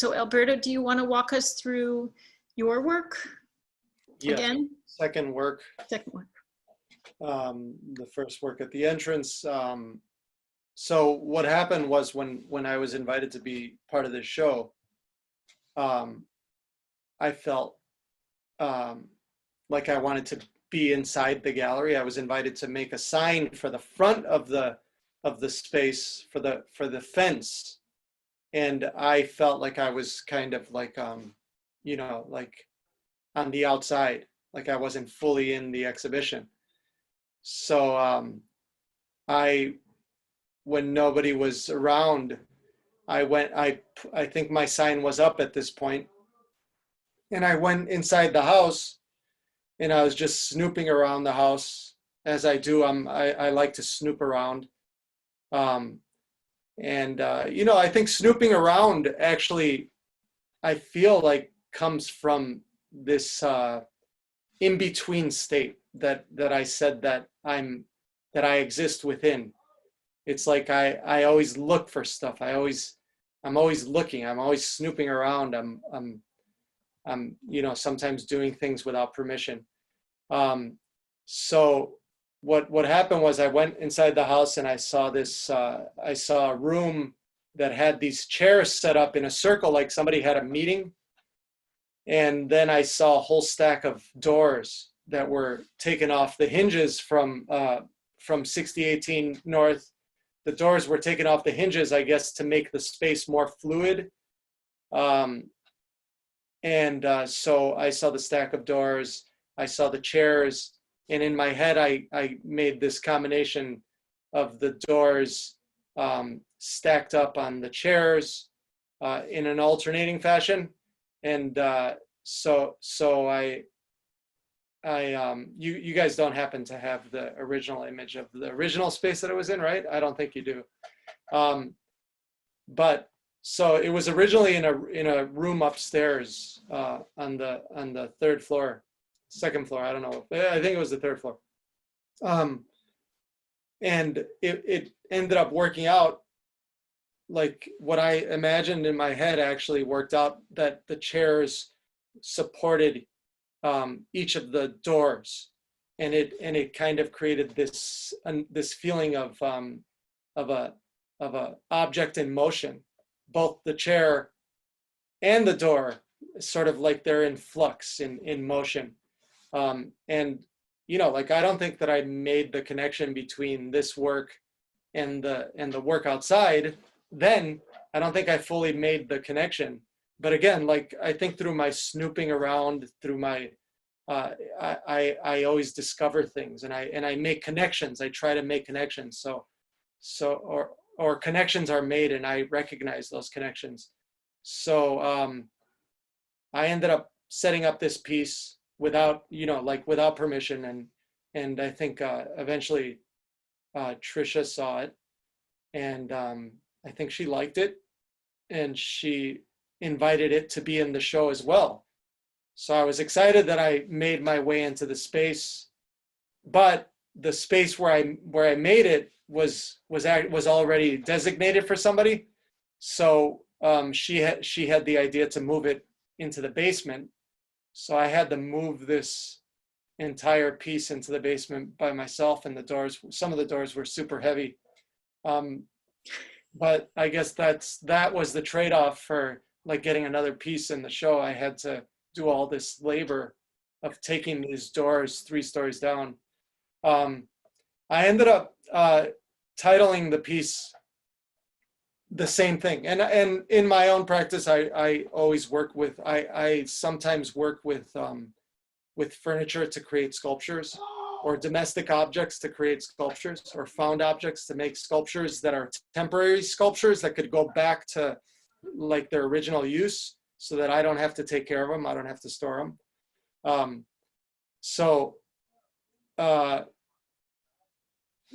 So Alberto, do you want to walk us through your work again? Second work. Second work. The first work at the entrance. So what happened was when I was invited to be part of this show, I felt like I wanted to be inside the gallery. I was invited to make a sign for the front of the space for the fence, and I felt like I was kind of like you know, like on the outside, like I wasn't fully in the exhibition. So when nobody was around, I think my sign was up at this point, and I went inside the house, and I was just snooping around the house as I do. I like to snoop around. You know, I think snooping around actually, I feel like comes from this in-between state that I said that I exist within. It's like I always look for stuff. I'm always looking. I'm always snooping around. I'm you know, sometimes doing things without permission. So what happened was I went inside the house and I saw this. I saw a room that had these chairs set up in a circle, like somebody had a meeting. And then I saw a whole stack of doors that were taken off the hinges from 6018 North. The doors were taken off the hinges, I guess, to make the space more fluid. So I saw the stack of doors, I saw the chairs, and in my head, I made this combination of the doors stacked up on the chairs in an alternating fashion. And so you guys don't happen to have the original image of the original space that it was in, right? I don't think you do. But so it was originally in a room upstairs on the third floor, second floor. I don't know. I think it was the third floor. And it ended up working out like what I imagined in my head actually worked out, that the chairs supported each of the doors, and it kind of created this feeling of a object in motion, both the chair and the door, sort of like they're in flux, in motion. And you know, like I don't think that I made the connection between this work and the work outside. Then I don't think I fully made the connection. But again, like I think through my snooping around, through my I always discover things, and I make connections. I try to make connections. Or connections are made, and I recognize those connections. So I ended up setting up this piece without, you know, like without permission, and I think eventually Trisha saw it, and I think she liked it, and she invited it to be in the show as well. So I was excited that I made my way into the space, but the space where I made it was already designated for somebody. So she had the idea to move it into the basement. So I had to move this entire piece into the basement by myself, and the doors, some of the doors were super heavy. But I guess that was the trade-off for like getting another piece in the show. I had to do all this labor of taking these doors 3 stories down. I ended up titling the piece the same thing. And in my own practice, I always work with, I sometimes work with furniture to create sculptures, or domestic objects to create sculptures, or found objects to make sculptures that are temporary sculptures that could go back to like their original use, so that I don't have to take care of them. I don't have to store them. So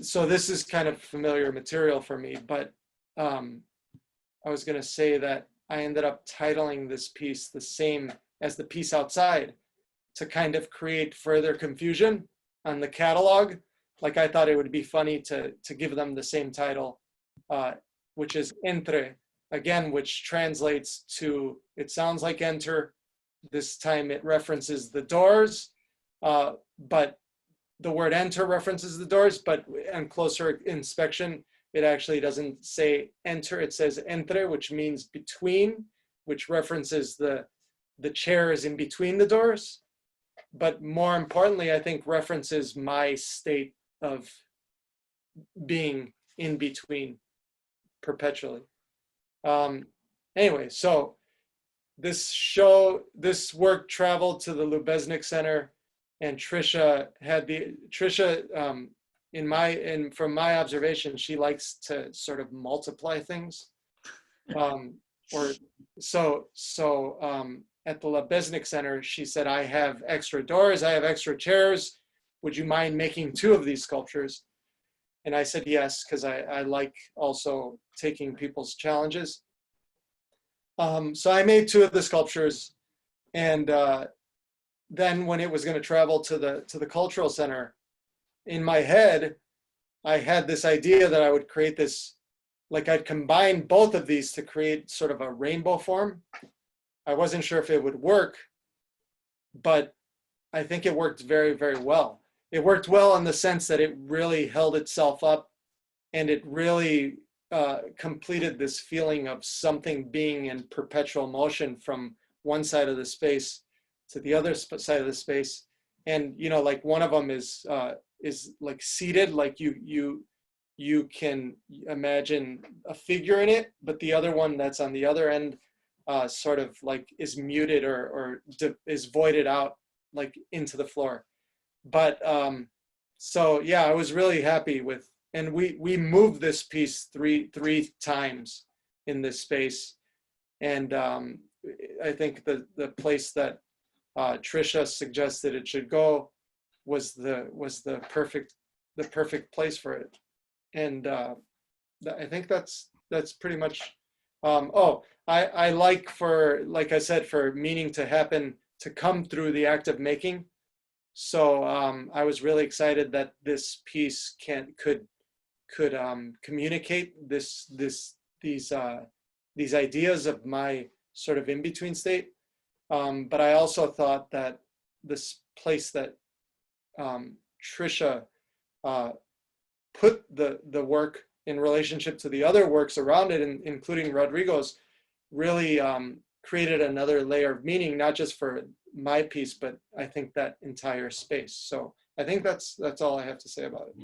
this is kind of familiar material for me, but I was going to say that I ended up titling this piece the same as the piece outside to kind of create further confusion on the catalog. Like I thought it would be funny to give them the same title, which is Entre, again, which translates to, it sounds like enter. This time it references the doors, but the word enter references the doors, but on closer inspection, it actually doesn't say enter, it says entre, which means between, which references the chair is in between the doors. But more importantly, I think references my state of being in between perpetually. Anyway, so this work traveled to the Lubeznik Center, and Trisha from my observation, she likes to sort of multiply things. At the Lubeznik Center, she said, I have extra doors, I have extra chairs. Would you mind making 2 of these sculptures? And I said yes, because I like also taking people's challenges. So I made 2 of the sculptures, and then when it was going to travel to the cultural center, in my head, I had this idea that I would create this, like I'd combine both of these to create sort of a rainbow form. I wasn't sure if it would work, but I think it worked very, very well. It worked well in the sense that it really held itself up, and it really completed this feeling of something being in perpetual motion from one side of the space to the other side of the space. And, you know, like one of them is like seated, like you can imagine a figure in it, but the other one that's on the other end sort of like is muted or is voided out like into the floor. But so yeah, I was really happy with, and we moved this piece three times in this space, and I think the place that Trisha suggested it should go was the perfect place for it, and I think that's pretty much. I like I said, for meaning to happen, to come through the act of making. So I was really excited that this piece could communicate these ideas of my sort of in-between state. But I also thought that this place that Trisha put the work in relationship to the other works around it, including Rodrigo's, really created another layer of meaning, not just for my piece, but I think that entire space. So I think that's all I have to say about it.